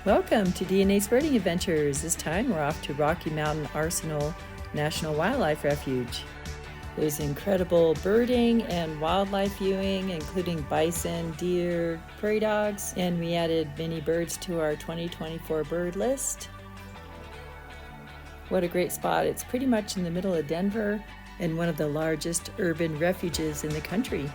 Welcome to DNA's Birding Adventures. This time we're off to Rocky Mountain Arsenal National Wildlife Refuge. There's incredible birding and wildlife viewing, including bison, deer, prairie dogs, and we added many birds to our 2024 bird list. What a great spot. It's pretty much in the middle of Denver and one of the largest urban refuges in the country.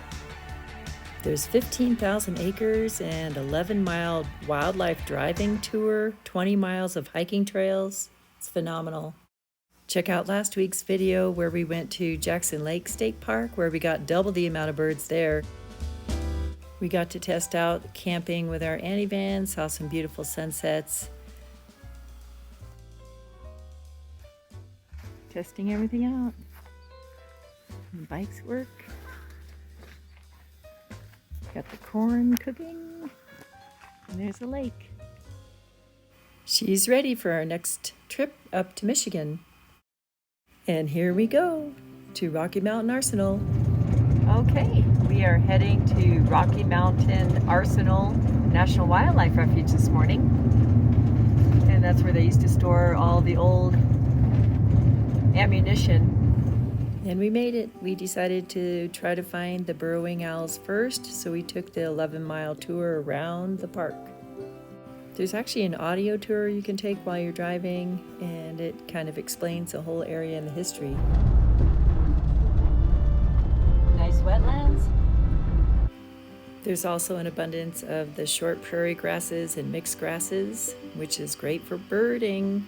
There's 15,000 acres and 11-mile wildlife driving tour, 20 miles of hiking trails. It's phenomenal. Check out last week's video where we went to Jackson Lake State Park, where we got double the amount of birds there. We got to test out camping with our Annie-van, saw some beautiful sunsets. Testing everything out. And bikes work. Got the corn cooking, and there's a lake. She's ready for our next trip up to Michigan. And here we go to Rocky Mountain Arsenal. Okay, we are heading to Rocky Mountain Arsenal National Wildlife Refuge this morning. And that's where they used to store all the old ammunition. And we made it. We decided to try to find the burrowing owls first, so we took the 11-mile tour around the park. There's actually an audio tour you can take while you're driving, and it kind of explains the whole area and the history. Nice wetlands. There's also an abundance of the short prairie grasses and mixed grasses, which is great for birding.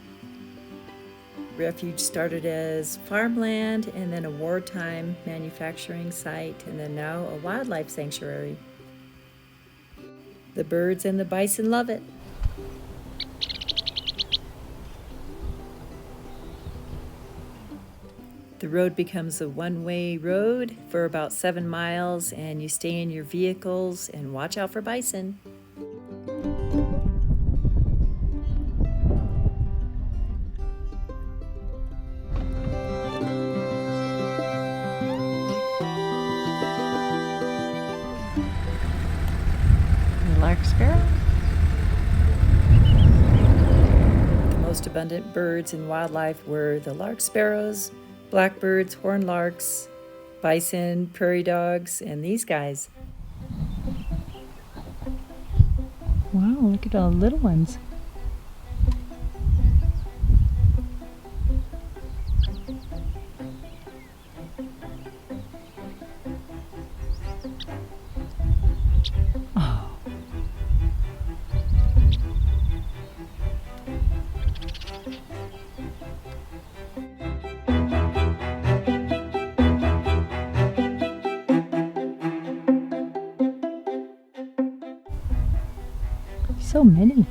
Refuge started as farmland and then a wartime manufacturing site and then now a wildlife sanctuary. The birds and the bison love it. The road becomes a one-way road for about 7 miles, and you stay in your vehicles and watch out for bison. Lark sparrow. The most abundant birds and wildlife were the lark sparrows, blackbirds, horned larks, bison, prairie dogs, and these guys. Wow, look at all the little ones. So many.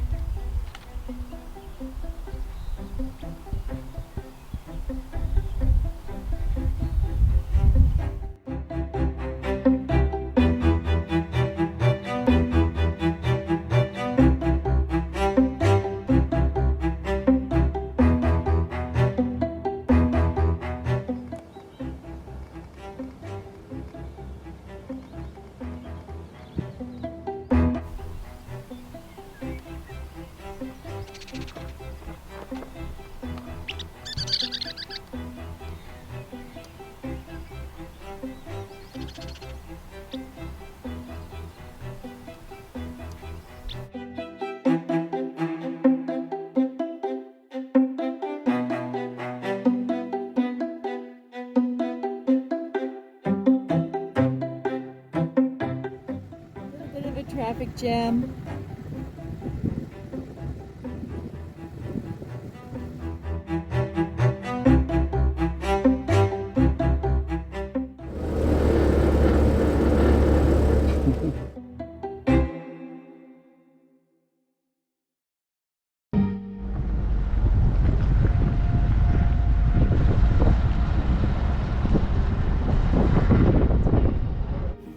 Traffic jam.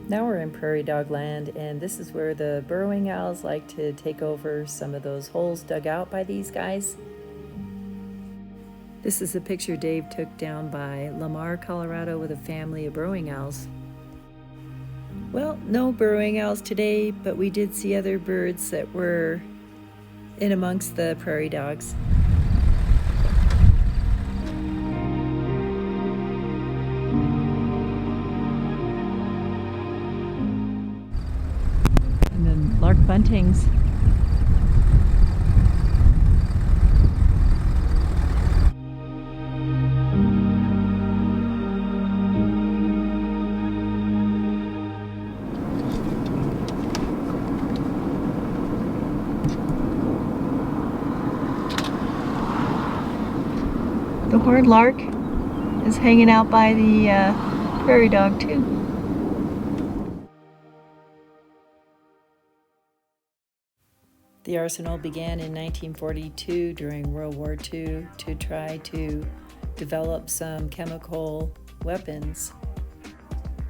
Now we're in prairie dog land, and this is where the burrowing owls like to take over some of those holes dug out by these guys. This is a picture Dave took down by Lamar, Colorado with a family of burrowing owls. Well, no burrowing owls today, but we did see other birds that were in amongst the prairie dogs. And then lark buntings. The horned lark is hanging out by the prairie dog too. The arsenal began in 1942 during World War II to try to develop some chemical weapons.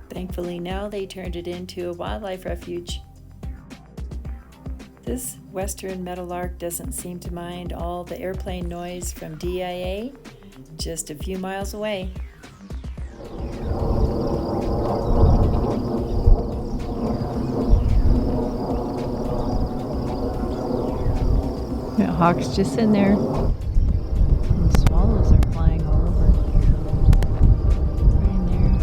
Thankfully now they turned it into a wildlife refuge. This western meadowlark doesn't seem to mind all the airplane noise from DIA, just a few miles away. Yeah, hawk's just sitting there. And swallows are flying all over. Right in there.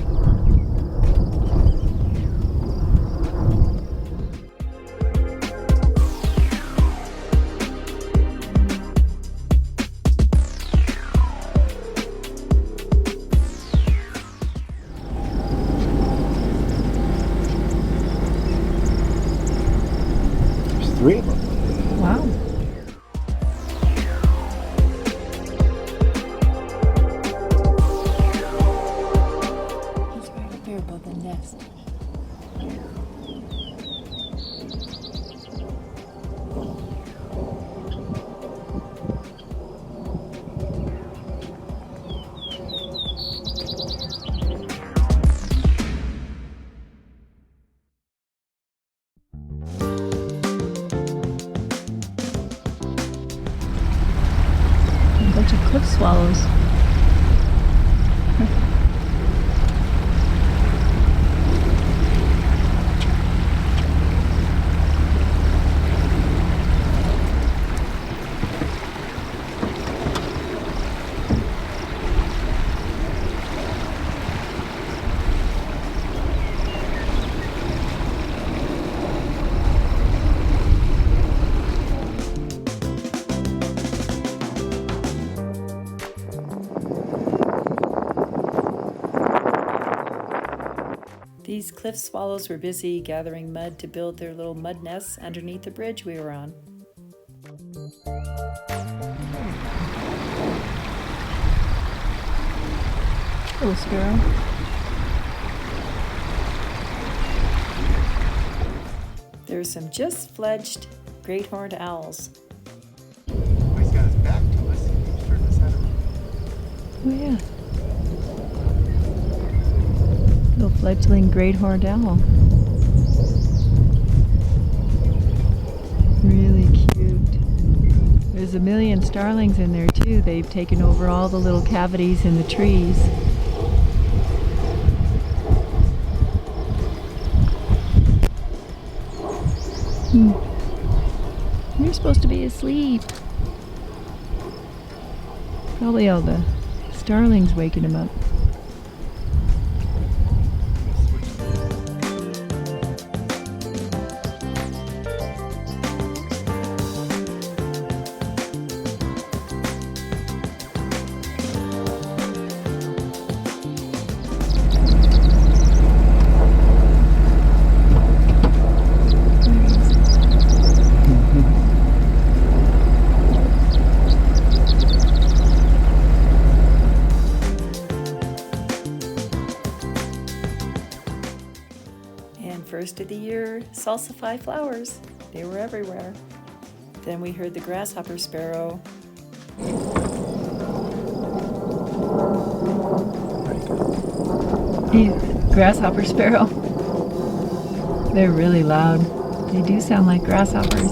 There's 3 of them. Wow. He's right up there above the nest. A bunch of cliff swallows. These cliff swallows were busy gathering mud to build their little mud nests underneath the bridge we were on. Little sparrow. There's some just fledged great horned owls. Oh, he's got his back to us. He's turned his head around. Oh yeah. Little fledgling great horned owl. Really cute. There's a million starlings in there too. They've taken over all the little cavities in the trees. You're supposed to be asleep. Probably all the starlings waking him up. First of the year salsify flowers. They were everywhere. Then we heard the grasshopper sparrow. Grasshopper sparrow. They're really loud. They do sound like grasshoppers.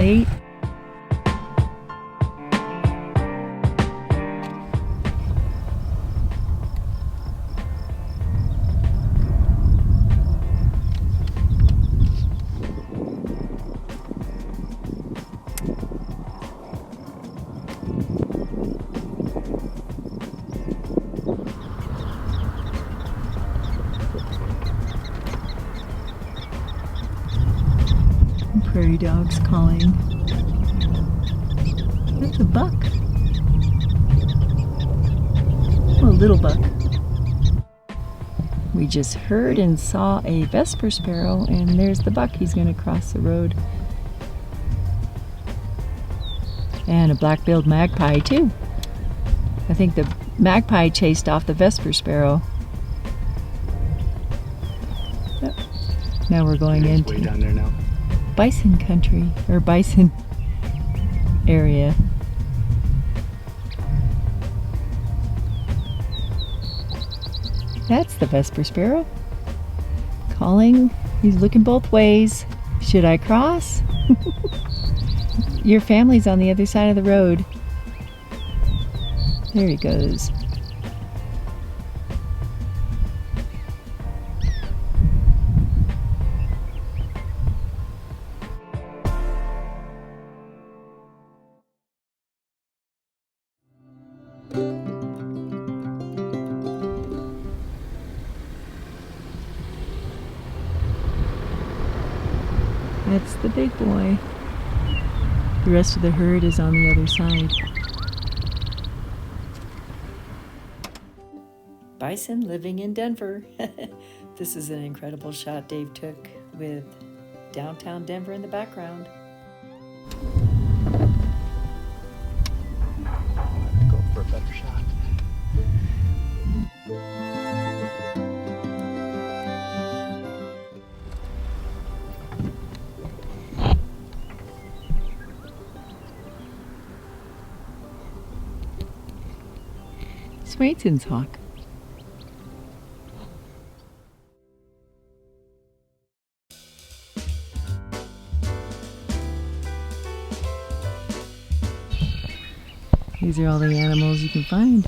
8. Prairie dogs calling. There's a buck. Oh, a little buck. We just heard and saw a Vesper sparrow, and there's the buck. He's going to cross the road. And a black-billed magpie, too. I think the magpie chased off the Vesper sparrow. Yep. Now we're going into... way down there now. Bison country, or bison area. That's the Vesper sparrow calling. He's looking both ways. Should I cross? Your family's on the other side of the road. There he goes. That's the big boy. The rest of the herd is on the other side. Bison living in Denver. This is an incredible shot Dave took with downtown Denver in the background. Go for a better shot. Swainson's hawk. These are all the animals you can find.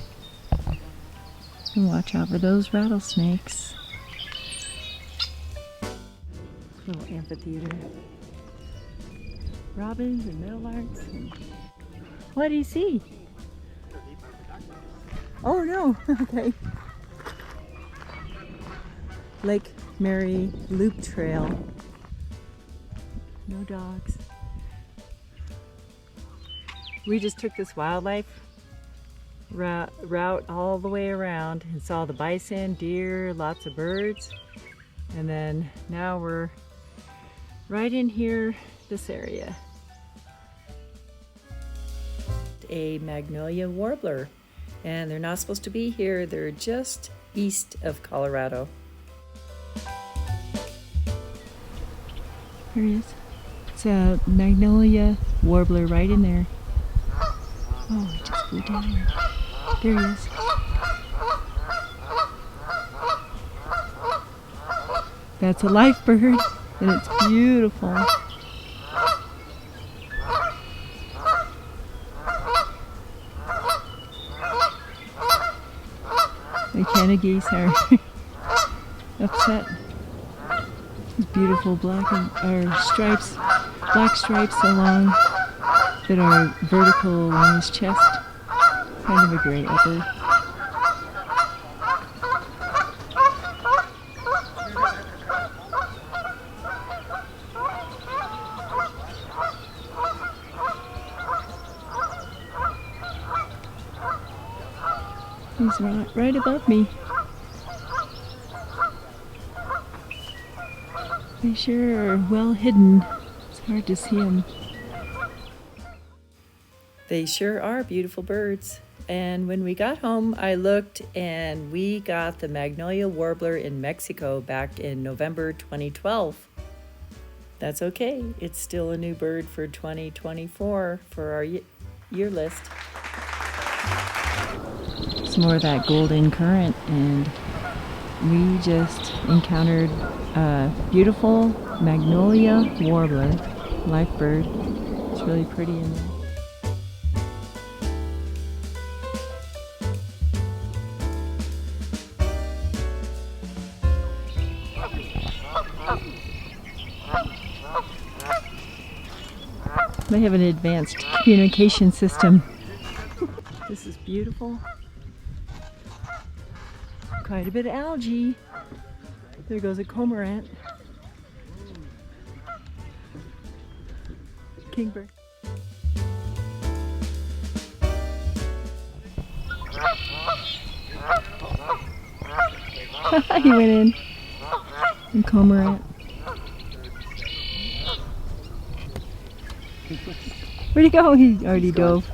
And watch out for those rattlesnakes. Little amphitheater. Robins and meadowlarks. What do you see? Oh no, okay. Lake Mary Loop Trail. No dogs. We just took this wildlife route all the way around and saw the bison, deer, lots of birds. And then now we're right in here, this area. A magnolia warbler. And they're not supposed to be here. They're just east of Colorado. There he is. It's a magnolia warbler right in there. Oh, it just flew down. There he is. That's a life bird, and it's beautiful. The Canada geese are upset. These beautiful black stripes, black stripes along that are vertical on his chest. Kind of a gray upper. He's right above me. They sure are well hidden. It's hard to see them. They sure are beautiful birds. And when we got home, I looked and we got the magnolia warbler in Mexico back in November 2012. That's okay. It's still a new bird for 2024 for our year list. Some more of that golden current, and we just encountered a beautiful magnolia warbler, life bird, really pretty in there. They have an advanced communication system. This is beautiful. Quite a bit of algae. There goes a cormorant. Kingbird. He went in. And cormorant. Where'd he go? He already dove.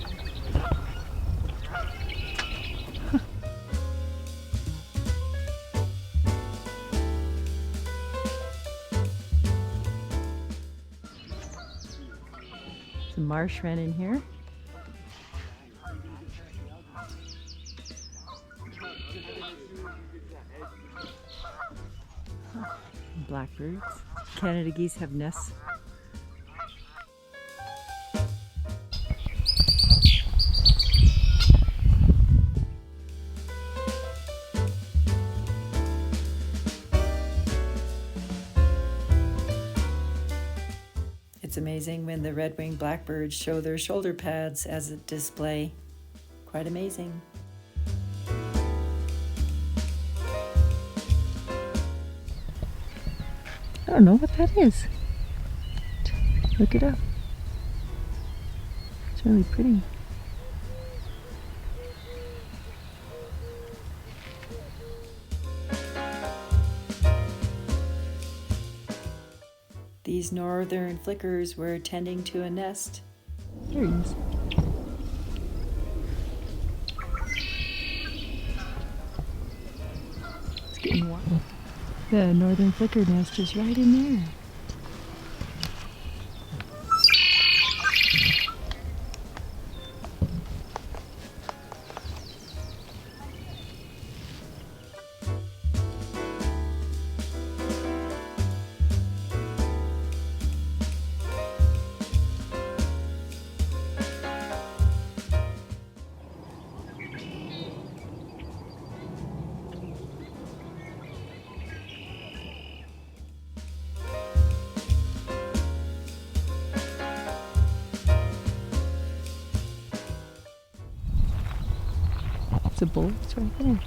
Some marsh wren in here. Blackbirds. Canada geese have nests. It's amazing when the red-winged blackbirds show their shoulder pads as a display. Quite amazing. I don't know what that is. Look it up. It's really pretty. These northern flickers were tending to a nest. There he is. It's getting warm. The northern flicker nest is right in there. It's a bull, it's right there.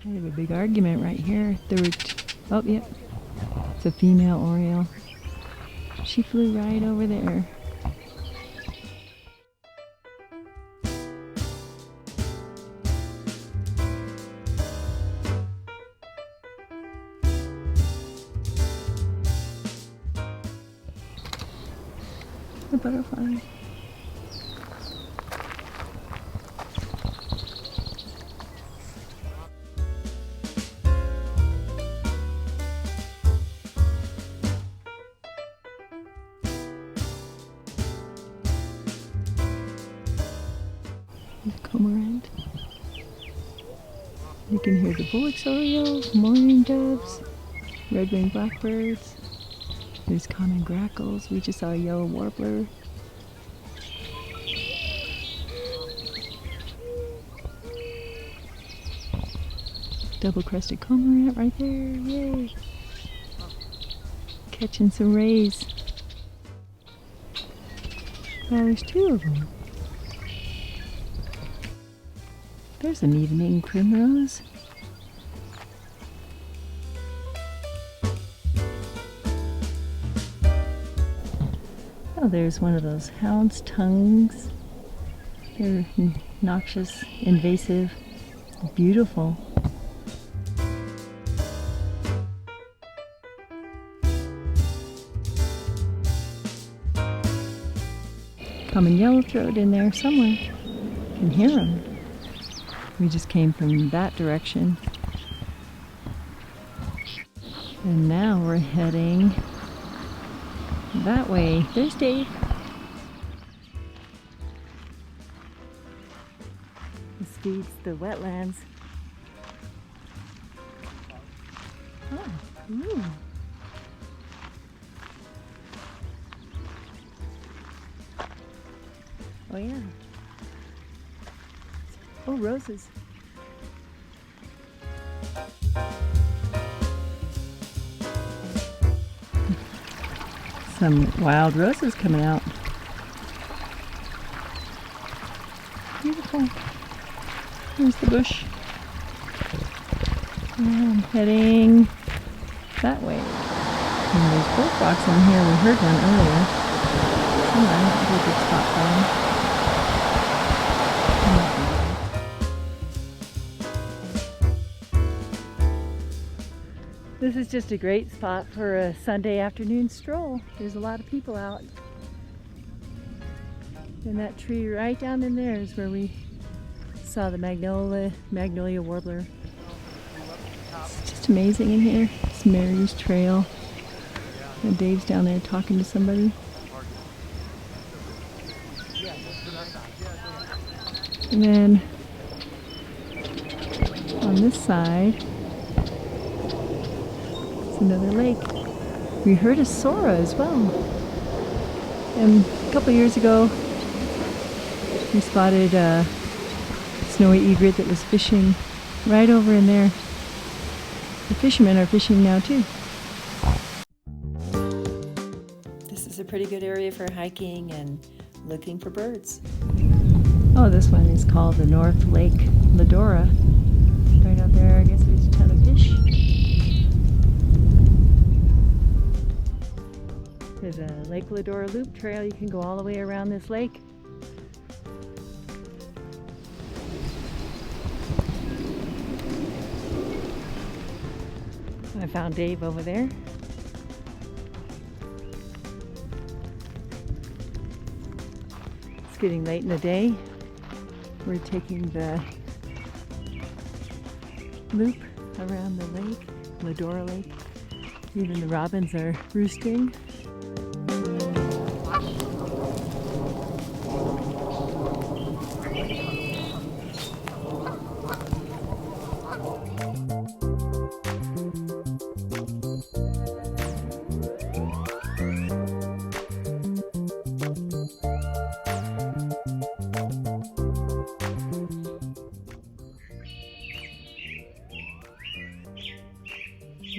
Kind of a big argument right here. There were oh, yep. It's a female oriole. She flew right over there. The butterfly. The cormorant. You can hear the bullock's orioles, mourning doves, red-winged blackbirds. There's common grackles. We just saw a yellow warbler. Double-crested cormorant right there. Yay! Catching some rays. Oh, there's two of them. There's an evening primrose. Oh, there's one of those hound's tongues. They're noxious, invasive, beautiful. Common yellowthroat in there somewhere. You can hear them. We just came from that direction. And now we're heading that way. There's Dave. This feeds the wetlands. Oh, ooh. Oh yeah. Oh, roses. Some wild roses coming out. Beautiful. Here's the bush. And I'm heading that way. And there's bullfrogs in here. We heard one earlier. Somewhere. That'd be a good spot for them. This is just a great spot for a Sunday afternoon stroll. There's a lot of people out. And that tree right down in there is where we saw the Magnolia warbler. It's just amazing in here. It's Mary's Trail. And Dave's down there talking to somebody. And then on this side, another lake. We heard a Sora as well. And a couple years ago, we spotted a snowy egret that was fishing right over in there. The fishermen are fishing now too. This is a pretty good area for hiking and looking for birds. Oh, this one is called the North Lake Ladora. Right out there, I guess there's a ton of fish. There's a Lake Ladora loop trail. You can go all the way around this lake. I found Dave over there. It's getting late in the day. We're taking the loop around the lake, Ladora Lake. Even the robins are roosting.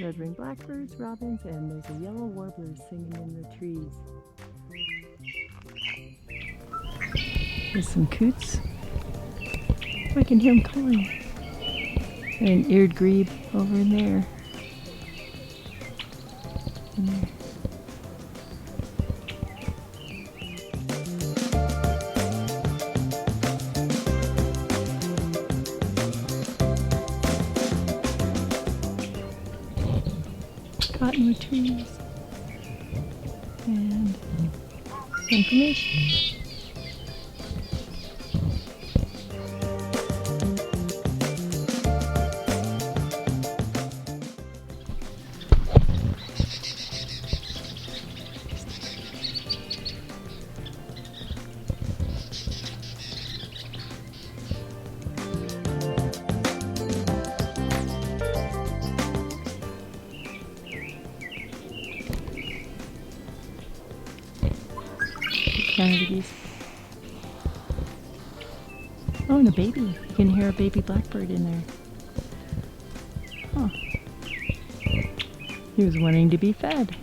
Red-winged blackbirds, robins, and there's a yellow warbler singing in the trees. There's some coots. Oh, I can hear them calling. And an eared grebe over in there. In there. Cottonwood trees and information. Oh, and a baby. You can hear a baby blackbird in there. Huh. He was wanting to be fed.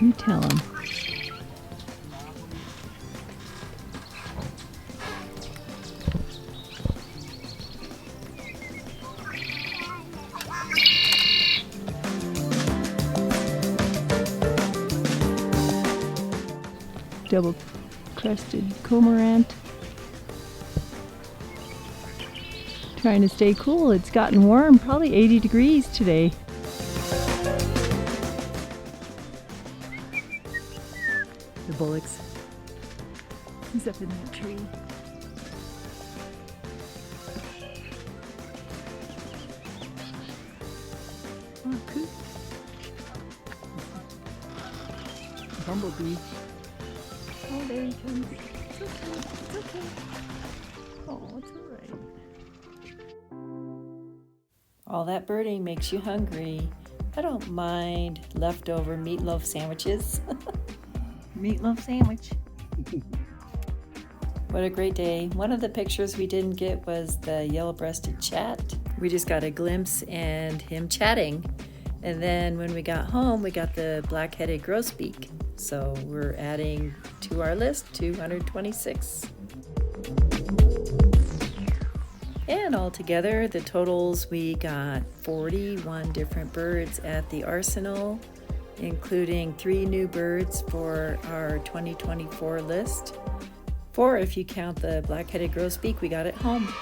You tell him. Double-crested cormorant Trying to stay cool. It's gotten warm, probably 80 degrees today. The bullocks. He's up in that tree. Oh, cool. Bumblebee. Oh, there he comes. It's okay. It's okay. Oh, it's all right. All that birding makes you hungry. I don't mind leftover meatloaf sandwiches. Meatloaf sandwich. What a great day. One of the pictures we didn't get was the yellow-breasted chat. We just got a glimpse and him chatting. And then when we got home, we got the black-headed grosbeak. So we're adding to our list 226. And altogether, the totals, we got 41 different birds at the arsenal, including 3 new birds for our 2024 list. 4 if you count the black-headed grosbeak we got at home.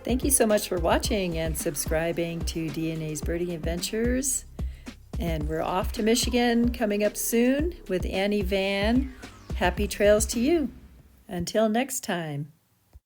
Thank you so much for watching and subscribing to DNA's Birding Adventures. And we're off to Michigan coming up soon with Annie Van. Happy trails to you. Until next time.